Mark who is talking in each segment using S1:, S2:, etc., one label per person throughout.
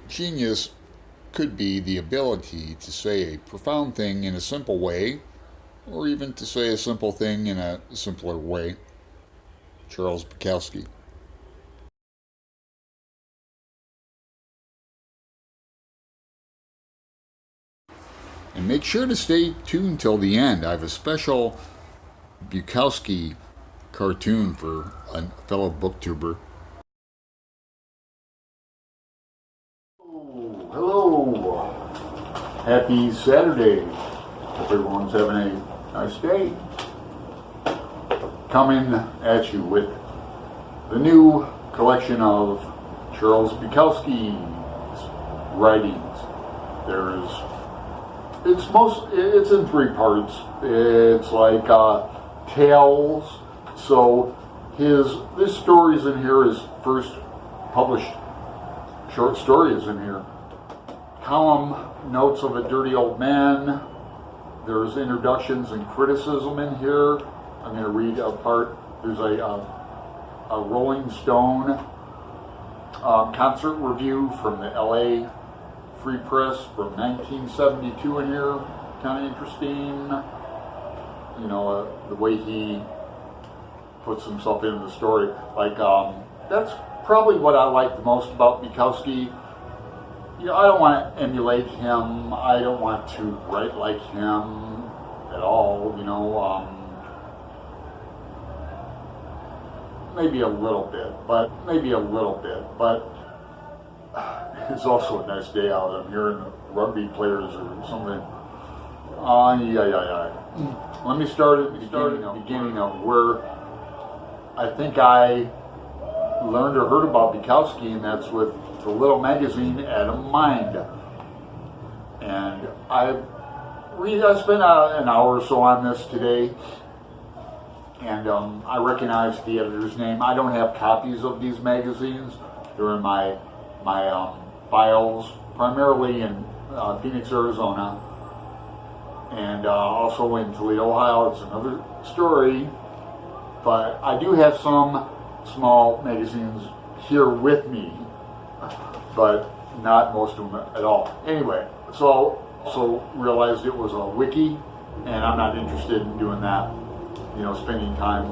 S1: Genius could be the ability to say a profound thing in a simple way, or even to say a simple thing in a simpler way. Charles Bukowski. And make sure to stay tuned till the end. I have a special Bukowski cartoon for a fellow booktuber. Oh, hello. Happy Saturday. Hope everyone's having a nice day. Coming at you with the new collection of Charles Bukowski's writings. It's in three parts. It's like tales. So this story is in here. His first published short story is in here. Column Notes of a Dirty Old Man. There's introductions and criticism in here. I'm going to read a part. There's a Rolling Stone concert review from the LA Free Press from 1972 in here. Kind of interesting. You know, the way he puts himself into the story. Like, that's probably what I like the most about Bukowski. You know, I don't want to emulate him. I don't want to write like him at all. You know, maybe a little bit, but it's also a nice day out. I'm hearing the rugby players or something. Let me start at the beginning of where I think I learned or heard about Bukowski, and that's with the little magazine Adam Mind. And I spent an hour or so on this today, and I recognized the editor's name. I don't have copies of these magazines. They're in my files, primarily in Phoenix, Arizona, and also in Toledo, Ohio. It's another story, but I do have some small magazines here with me, but not most of them at all. Anyway, so realized it was a wiki, and I'm not interested in doing that. You know, spending time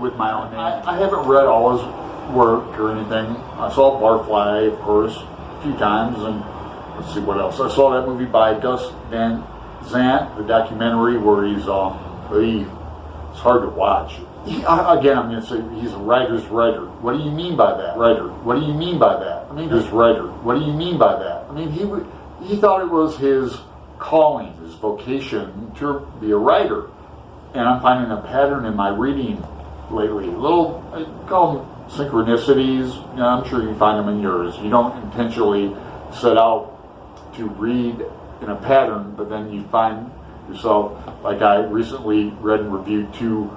S1: with my own name. I haven't read all his work or anything. I saw Barfly, of course, a few times, and let's see what else. I saw that movie by Gus Van Sant, the documentary where he's it's hard to watch. Again, I'm going to say he's a writer's writer. What do you mean by that? Writer. What do you mean by that? I mean, his writer. What do you mean by that? I mean, he thought it was his calling, his vocation to be a writer. And I'm finding a pattern in my reading lately. I call them synchronicities. You know, I'm sure you find them in yours. You don't intentionally set out to read in a pattern, but then you find yourself, like I recently read and reviewed 2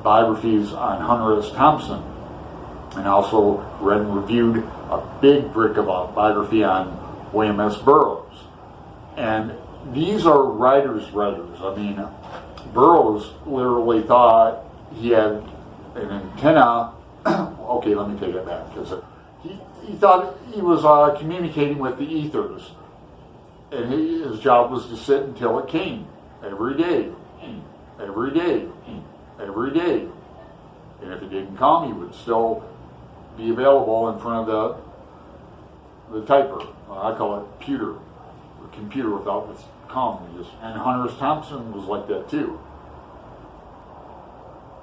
S1: biographies on Hunter S. Thompson, and also read and reviewed a big brick of a biography on William S. Burroughs. And these are writers. I mean, Burroughs literally thought he had an antenna. Okay, let me take it back. He thought he was communicating with the ethers, and his job was to sit until it came every day. And if it didn't come, he would still be available in front of the typer. I call it pewter, the computer without its com. And Hunter S. Thompson was like that too.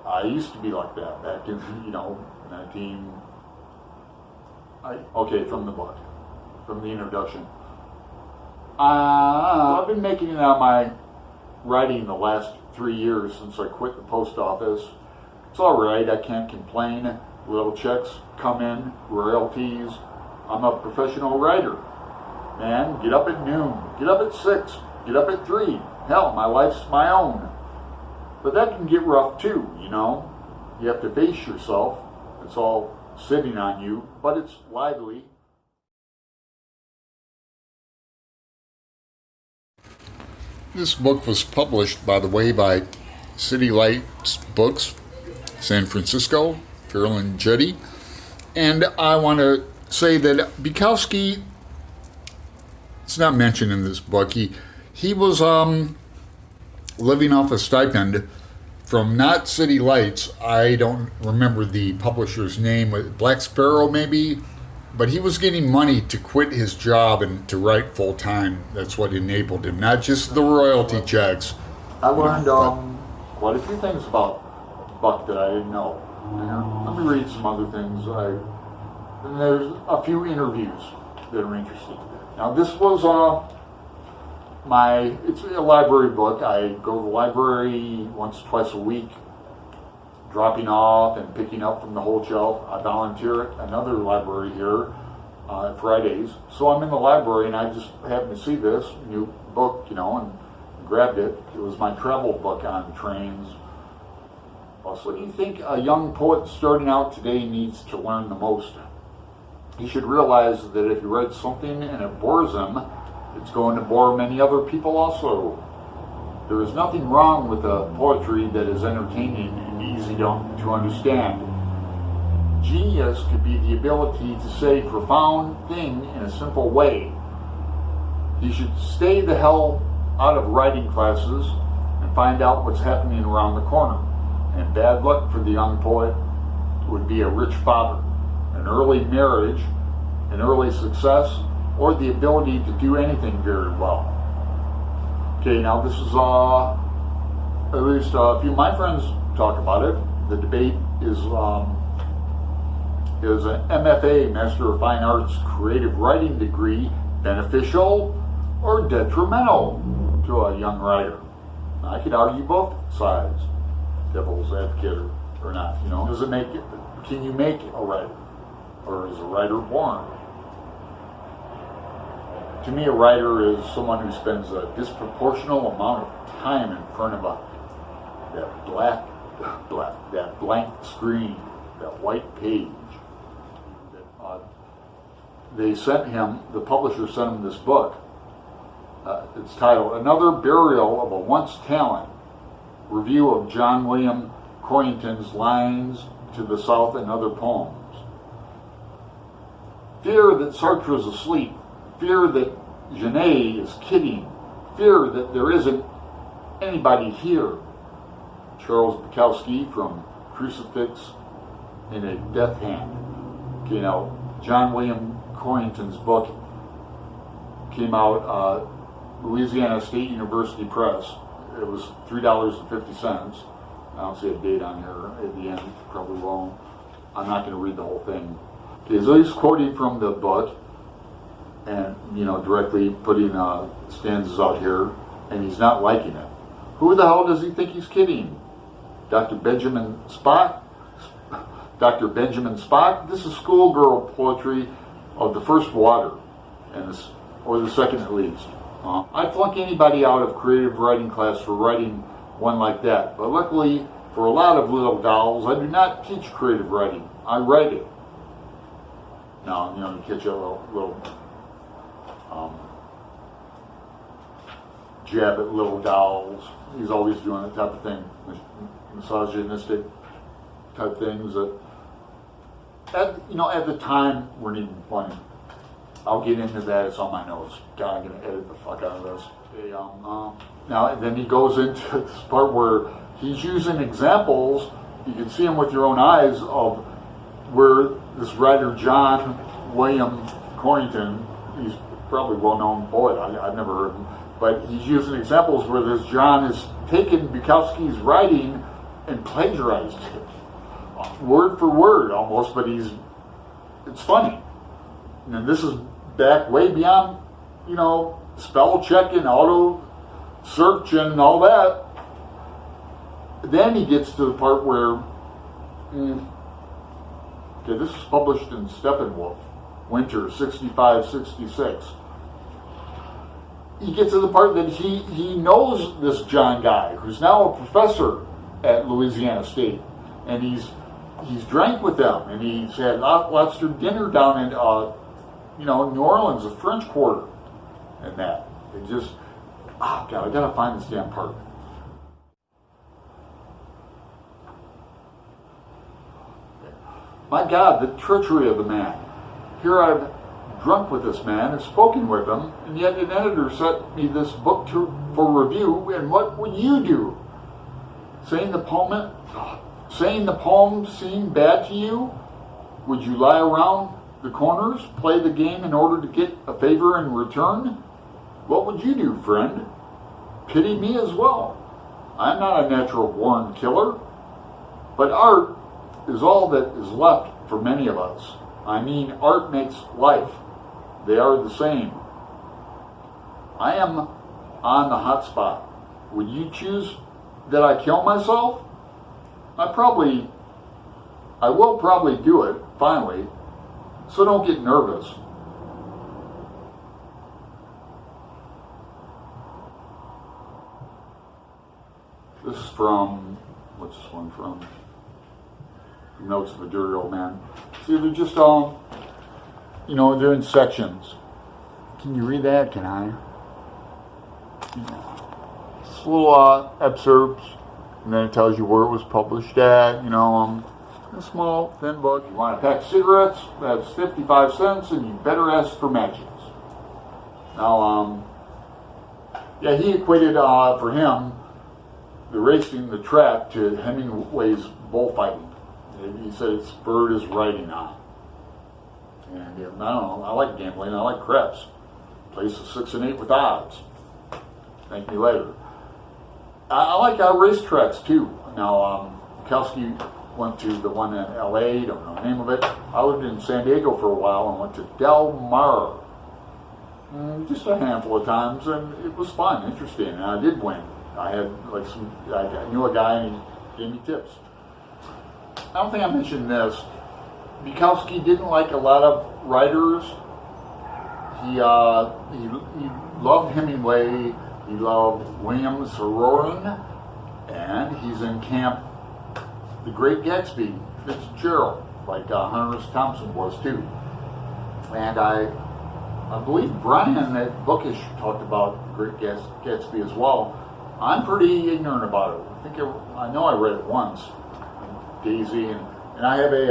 S1: I used to be like that back in, 19... from the book, from the introduction. I've been making it on my writing the last 3 years since I quit the post office. It's alright, I can't complain. Little checks come in, royalties. I'm a professional writer. Man, get up at noon, get up at 6, get up at 3. Hell, my life's my own. But that can get rough too, you know. You have to face yourself. It's all sitting on you, but it's lively. This book was published, by the way, by City Lights Books, San Francisco, Fairland Jetty. And I want to say that Bukowski, it's not mentioned in this book, he was living off a stipend from not City Lights. I don't remember the publisher's name, Black Sparrow maybe, but he was getting money to quit his job and to write full time. That's what enabled him, not just the royalty checks.
S2: I learned quite a few things about Buck that I didn't know. Let me read some other things. And there's a few interviews that are interesting. Now this was it's a library book. I go to the library once, twice a week, dropping off and picking up from the whole shelf. I volunteer at another library here Fridays. So I'm in the library and I just happened to see this new book, and grabbed it. It was my travel book on trains. So what do you think a young poet starting out today needs to learn the most? He should realize that if he read something and it bores him, it's going to bore many other people also. There is nothing wrong with a poetry that is entertaining and easy to understand. Genius could be the ability to say a profound thing in a simple way. He should stay the hell out of writing classes and find out what's happening around the corner. And bad luck for the young poet would be a rich father, an early marriage, an early success, or the ability to do anything very well. Okay, now this is at least a few of my friends talk about it. The debate is an MFA, Master of Fine Arts, creative writing degree beneficial or detrimental to a young writer? I could argue both sides, devil's advocate or not. Can you make a writer? Or is a writer born? To me, a writer is someone who spends a disproportional amount of time in front of that blank screen, that white page. They sent him, the publisher sent him this book. It's titled Another Burial of a Once Talent, Review of John William Corrington's Lines to the South and Other Poems. Fear that Sartre is asleep. Fear that Genet is kidding. Fear that there isn't anybody here. Charles Bukowski from Crucifix in a Death Hand. John William Corrington's book came out, Louisiana State University Press. It was $3.50. I don't see a date on here at the end, probably won't. I'm not going to read the whole thing. So he's quoting from the book and, directly putting stanzas out here, and he's not liking it. Who the hell does he think he's kidding? Dr. Benjamin Spock? Dr. Benjamin Spock? This is schoolgirl poetry of the first water, or the second at least. I'd flunk anybody out of creative writing class for writing one like that, but luckily for a lot of little dolls, I do not teach creative writing. I write it. Now, you catch a little jab at little dolls. He's always doing that type of thing, misogynistic type things that, at the time weren't even funny. I'll get into that. It's on my notes. God, I'm going to edit the fuck out of this. Now, then he goes into this part where he's using examples. You can see them with your own eyes of where this writer John William Corrington, he's probably a well-known poet. I've never heard him, but he's using examples where this John has taken Bukowski's writing and plagiarized it, word for word almost. But it's funny. And this is back way beyond, spell check and auto search and all that. Then he gets to the part where, this is published in Steppenwolf, winter 65-66. He gets to the part that he knows this John guy, who's now a professor at Louisiana State, and he's drank with them, and he's had lobster dinner down in New Orleans, the French Quarter, and that. It just, God, I gotta find this damn part. My God, the treachery of the man. Here I've drunk with this man, have spoken with him, and yet an editor sent me this book for review, and what would you do? Saying the poem seemed bad to you? Would you lie around the corners, play the game in order to get a favor in return? What would you do, friend? Pity me as well. I'm not a natural-born killer, but art is all that is left for many of us. I mean, art makes life. They are the same. I am on the hot spot. Would you choose that I kill myself? I will probably do it, finally, so don't get nervous. This is from, what's this one from? Notes of a Dirty Old Man. See, they're just all, they're in sections. Can you read that? Can I? Just little excerpts, and then it tells you where it was published at, a small, thin book. You want a pack of cigarettes? That's 55 cents, and you better ask for matches. Now, he equated, for him, the racing the track to Hemingway's bullfighting. He said it spurred his writing on. And I don't know, I like gambling, I like craps. Plays the 6 and 8 with odds. Thank me later. I like racetracks too. Now, Bukowski went to the one in LA, don't know the name of it. I lived in San Diego for a while and went to Del Mar. Just a handful of times, and it was fun, interesting, and I did win. I had I knew a guy and he gave me tips. I don't think I mentioned this. Bukowski didn't like a lot of writers. He loved Hemingway. He loved William Saroyan, and he's in camp The Great Gatsby, Fitzgerald, like Hunter S. Thompson was too. And I believe Brian at Bookish talked about The Great Gatsby as well. I'm pretty ignorant about it. I know I read it once, Daisy, and I have a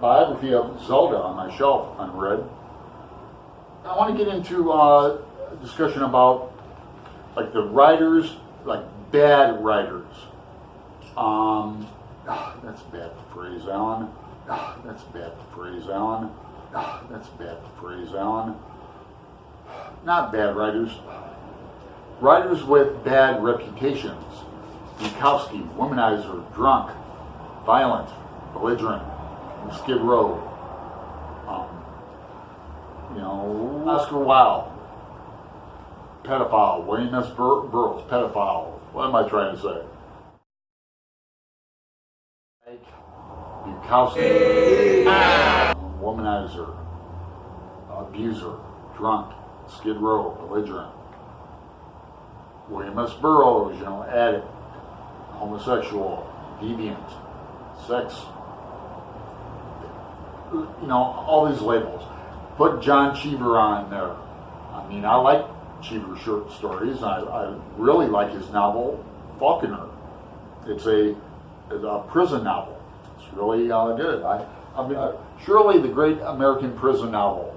S2: biography of Zelda on my shelf, unread. I want to get into a discussion about like the writers, like bad writers. That's a bad phrase, Alan. That's a bad phrase, Alan. That's a bad phrase, Alan. Not bad writers. Writers with bad reputations. Bukowski, womanizer, drunk, violent, belligerent, Skid Row. Oscar Wilde, pedophile. William S. Burroughs, pedophile. What am I trying to say? Bukowski, womanizer, abuser, drunk, Skid Row, belligerent. William S. Burroughs, addict, homosexual, deviant, sex, all these labels. Put John Cheever on there. I mean, I like Cheever's short stories. I really like his novel, Falconer. It's a prison novel. It's really good. I mean, surely the great American prison novel,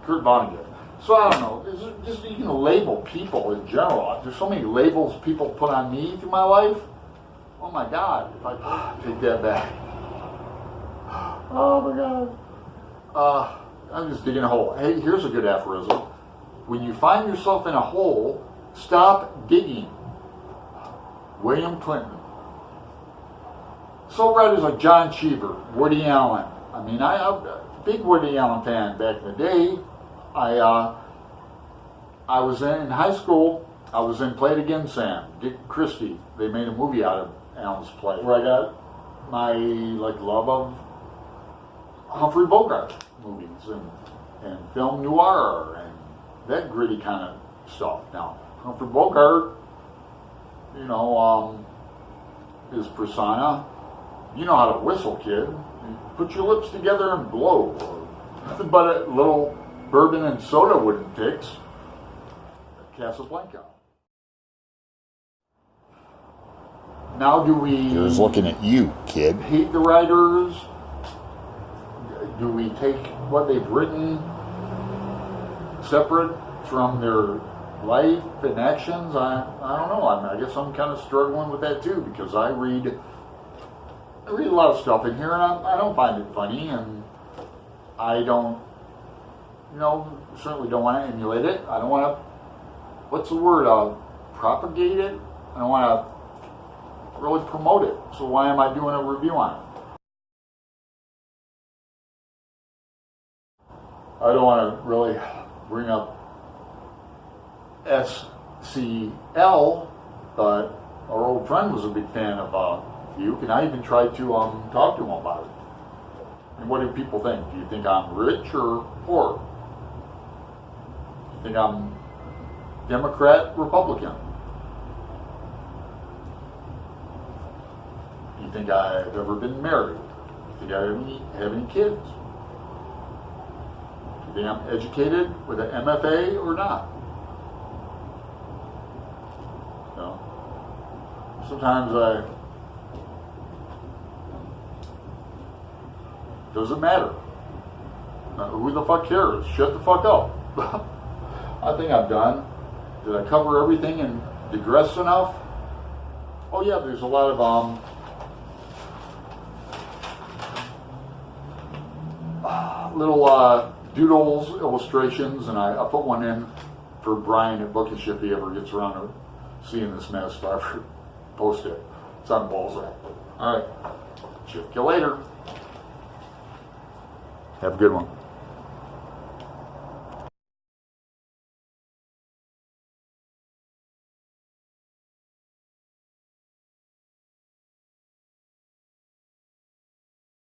S2: Kurt Vonnegut. So I don't know, is it just you can label people in general? There's so many labels people put on me through my life. Oh my God, if I take that back. Oh my God. I'm just digging a hole. Hey, here's a good aphorism. When you find yourself in a hole, stop digging. William Clinton. So writers like John Cheever, Woody Allen. I mean, I'm a big Woody Allen fan back in the day. I was in high school. I was in Play It Again, Sam. Dick Christie. They made a movie out of Allen's play. Where I got my love of Humphrey Bogart movies and film noir and that gritty kind of stuff. Now, Humphrey Bogart, his persona. You know how to whistle, kid. You put your lips together and blow. Nothing but a little bourbon and soda wouldn't fix. Casablanca. Now do we...
S1: He was looking at you, kid.
S2: Hate the writers? do we take what they've written separate from their life and actions? I don't know. I guess I'm kind of struggling with that too, because I read a lot of stuff in here, and I don't find it funny, and I don't, certainly don't want to emulate it. I don't want to, what's the word, propagate it. I don't want to really promote it. So why am I doing a review on it? I don't want to really bring up SCL, but our old friend was a big fan of Buke, and I even tried to talk to him about it. And what do people think? Do you think I'm rich or poor? Do you think I'm Democrat, Republican? Do you think I've ever been married? Do you think I have any kids? Do you think I'm educated with an MFA or not? Sometimes doesn't matter. Who the fuck cares? Shut the fuck up. I think I'm done. Did I cover everything and digress enough? Oh yeah, there's a lot of little doodles, illustrations, and I put one in for Brian at Bookish if he ever gets around to seeing this mess. If I ever post it. It's on Bullseye. Alright. Check you later. Have a good one.